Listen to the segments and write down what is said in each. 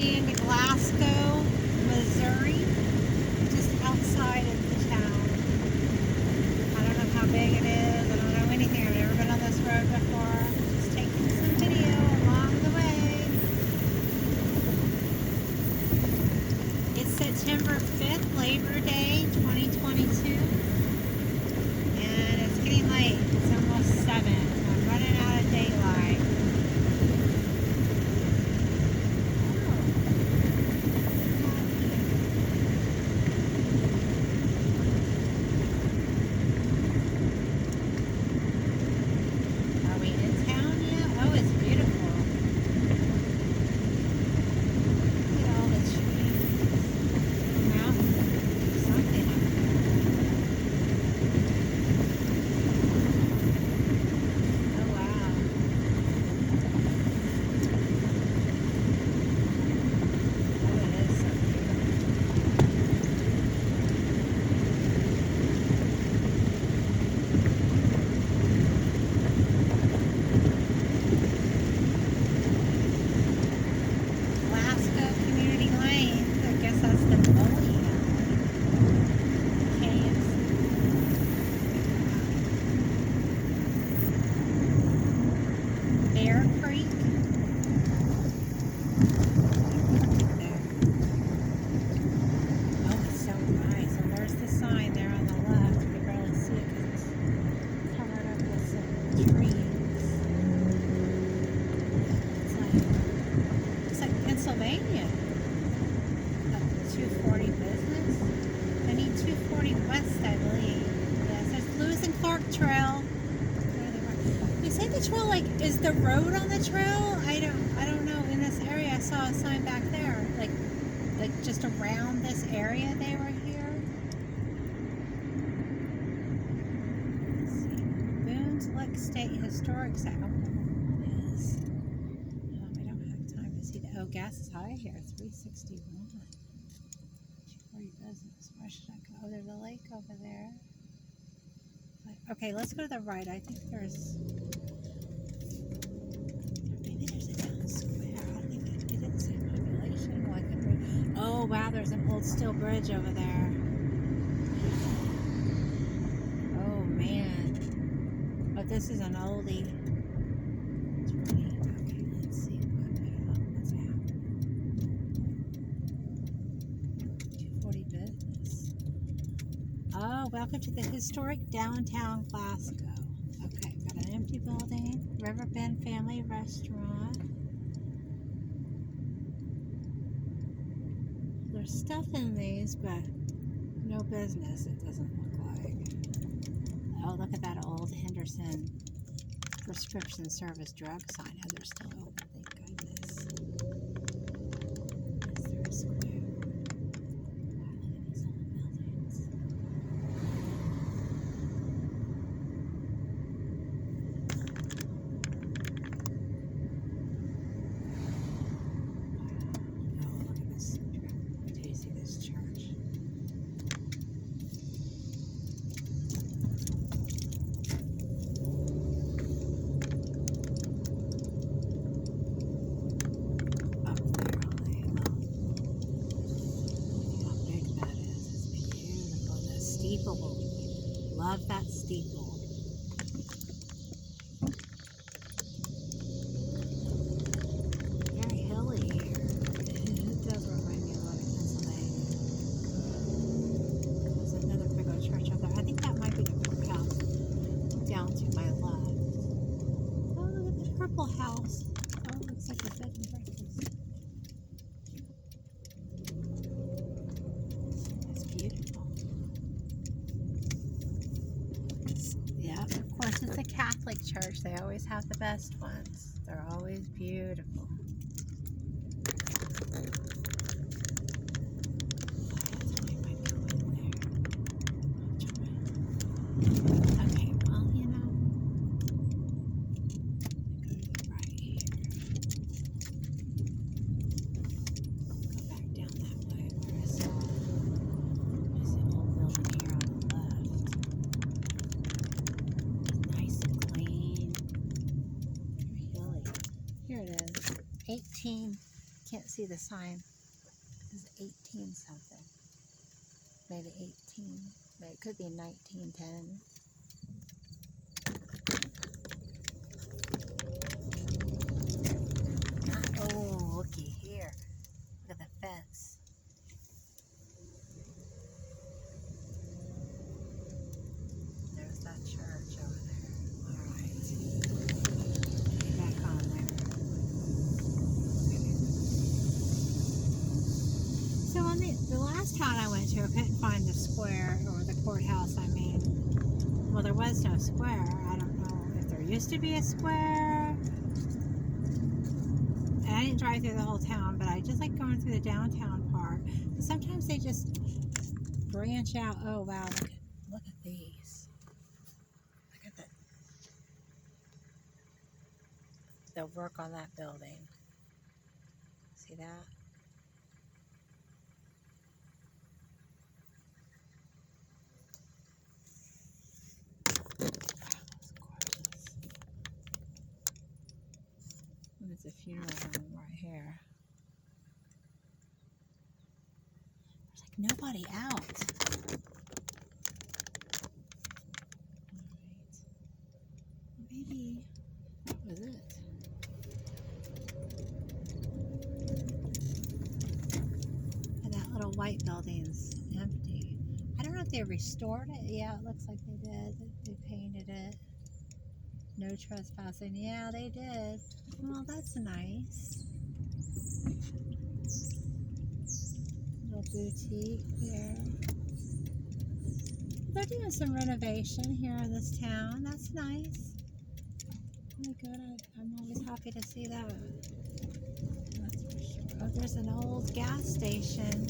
In Glasgow, Missouri, just outside of the town. I don't know how big it is. I don't know anything. I've never been on this road before. Just taking some video along the way. It's September 5th, Labor Day, 2022. And it's getting late. It's almost 7. I'm running out of daylight. Pennsylvania. 240 business. I need 240 west, I believe. Yeah, it says Lewis and Clark Trail. They say the trail, like, is the road on the trail? I don't know. In this area, I saw a sign back there, like just around this area they were here. Let's see. Boone's Lick State Historic Site. Oh, gas is high here, 361. 240 business. Where should I go? Oh, there's a lake over there. Okay, let's go to the right. I think there's... Maybe there's a town square. I don't think it didn't say population. Well, I could read. Oh, wow, there's an old steel bridge over there. Oh, man. But this is an oldie. Oh, welcome to the historic downtown Glasgow. Okay, got an empty building, Riverbend Family Restaurant. There's stuff in these, but no business, it doesn't look like. Oh, look at that old Henderson prescription service drug sign. Oh, they're still open, thank goodness. Is there a square? Steeple. Love that steeple. Very hilly here. It does remind me a lot of Pennsylvania. There's another big old church over there. I think that might be the courthouse down to my left. Oh, look at the purple house. Oh, it looks like a bed and breakfast. It's beautiful. Yeah, of course, it's a Catholic church. They always have the best ones. They're always beautiful. Okay, well, you know, go right here. Go back down that way where I saw there's an old building here on the left. It's nice and clean. Very hilly. Here it is. 18 can't see the sign. It's 18 something. Maybe 18. Maybe it could be 1910. Oh, looky here. Look at the fence. There's that church over there. All right. Get back on there. So on the last town I went to, I couldn't find the square, or the courthouse, I mean. Well, there was no square. I don't know if there used to be a square. And I didn't drive through the whole town, but I just like going through the downtown part. Sometimes they just branch out. Oh wow, look at these. Look at the work on that building. See that? It's a funeral home right here. There's like nobody out. Alright. Maybe that was it. And that little white building's empty. I don't know if they restored it. Yeah, it looks like they did. They painted it. No trespassing. Yeah, they did. Well, that's nice. Little boutique here. They're doing some renovation here in this town. That's nice. Really good. I'm always happy to see that. That's for sure. Oh, there's an old gas station.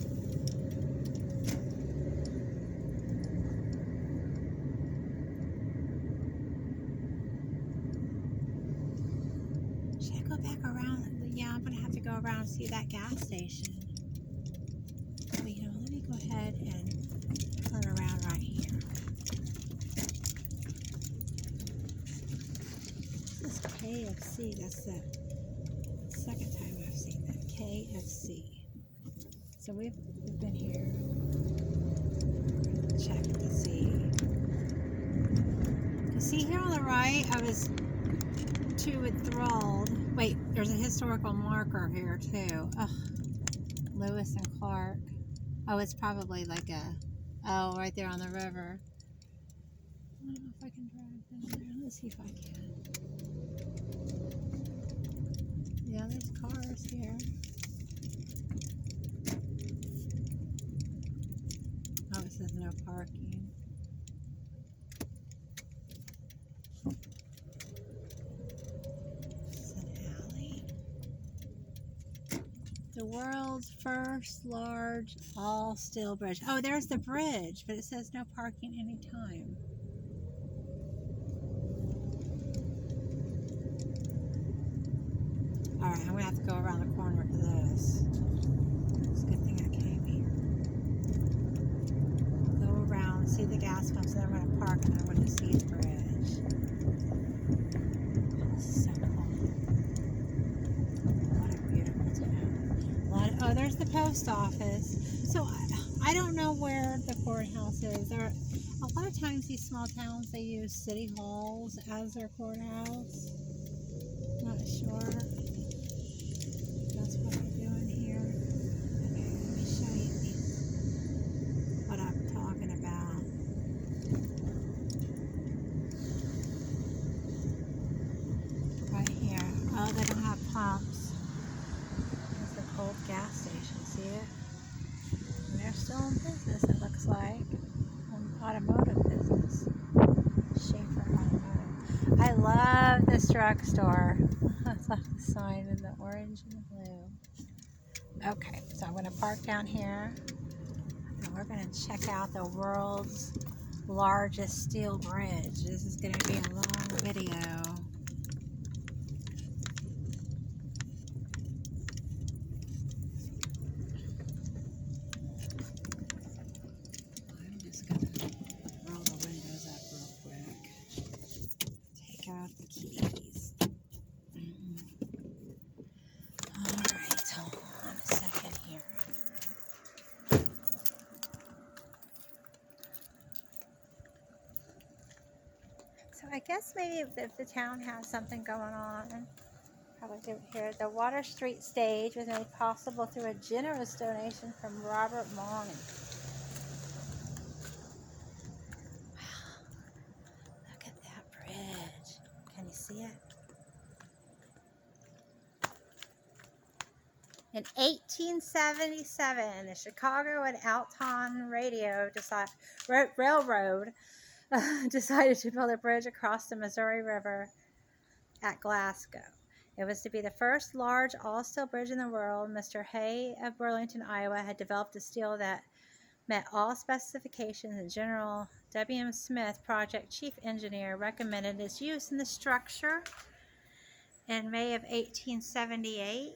Back around. Yeah, I'm gonna have to go around and see that gas station. But you know, let me go ahead and turn around right here. This is KFC. That's the second time I've seen that. KFC. So we've been here. Check to see. You see here on the right, I was too enthralled. Wait, there's a historical marker here too. Ugh. Lewis and Clark. Oh, it's probably like oh, right there on the river. I don't know if I can drive down there. Let's see if I can. Yeah, there's cars here. Oh, it says no parking. The world's first large all steel bridge. Oh, there's the bridge, but it says no parking anytime. Alright, I'm going to have to go around the corner to this. It's a good thing I came here. Go around, see the gas pumps, then I'm going to park and I'm going to see the bridge. This is so cool. What a beautiful town. Oh, there's the post office. So I don't know where the courthouse is. There are, a lot of times these small towns, they use city halls as their courthouse. Not sure. That's what they're doing here. Okay, let me show you what I'm talking about. Right here. Oh, they don't have pumps. Old gas station, see it? And they're still in business, it looks like. Automotive business. Schaefer Automotive. I love this drugstore. I love the sign in the orange and the blue. Okay, so I'm going to park down here. And we're going to check out the world's largest steel bridge. This is going to be a long video. The keys. Alright, guess maybe if the town has something going on. Probably do it here. The Water Street stage was made possible through a generous donation from Robert Money. Wow, look at that bridge. Can you see it? In 1877, the Chicago and Alton Railroad decided to build a bridge across the Missouri River at Glasgow. It was to be the first large all-steel bridge in the world. Mr. Hay of Burlington, Iowa, had developed a steel that met all specifications, and General W.M.S, project chief engineer, recommended its use in the structure. In May of 1878,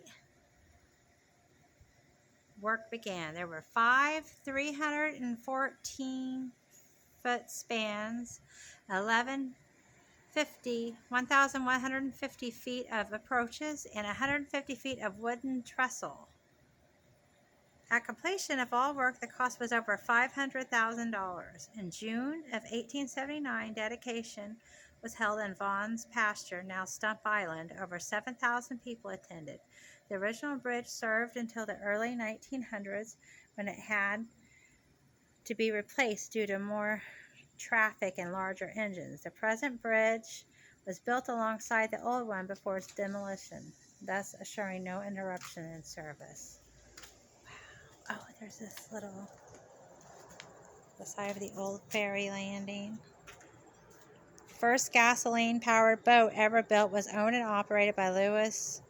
work began. There were 5 314-foot spans, 1,150 feet of approaches, and 150 feet of wooden trestle. At completion of all work, the cost was over $500,000. In June of 1879, dedication was held in Vaughn's pasture, now Stump Island. Over 7,000 people attended. The original bridge served until the early 1900s, when it had to be replaced due to more traffic and larger engines. The present bridge was built alongside the old one before its demolition, thus assuring no interruption in service. Wow. Oh, there's this the side of the old ferry landing. First gasoline-powered boat ever built was owned and operated by Louis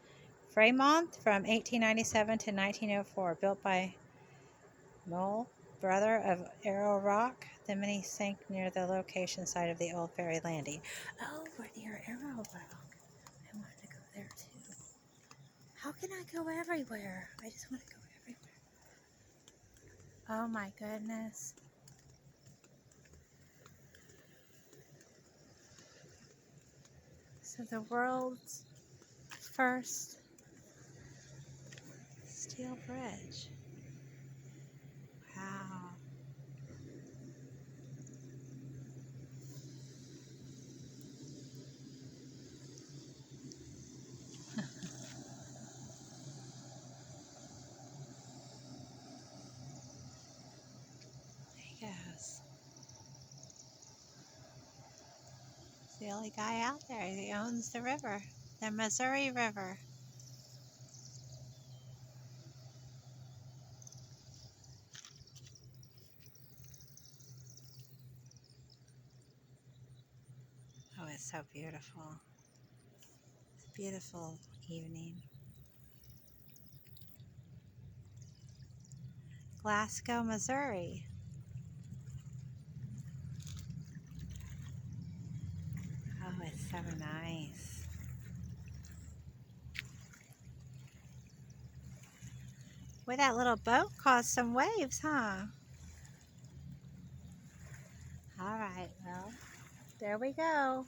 Fremont from 1897 to 1904, built by Noel, brother of Arrow Rock. The mini sank near the location site of the old ferry landing. Oh, we're near Arrow Rock. I wanted to go there too. How can I go everywhere? I just want to go everywhere. Oh my goodness. So the world's first steel bridge. Wow. There he goes. He's the only guy out there. He owns the river, the Missouri River. Oh, it's so beautiful. It's a beautiful evening. Glasgow, Missouri. Oh, it's so nice. Boy, that little boat caused some waves, huh? All right, well, there we go.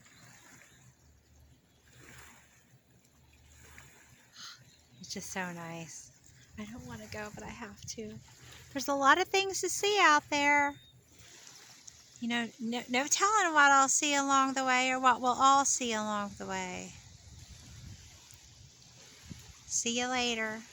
It's just so nice. I don't want to go, but I have to. There's a lot of things to see out there. You know, no telling what I'll see along the way or what we'll all see along the way. See you later.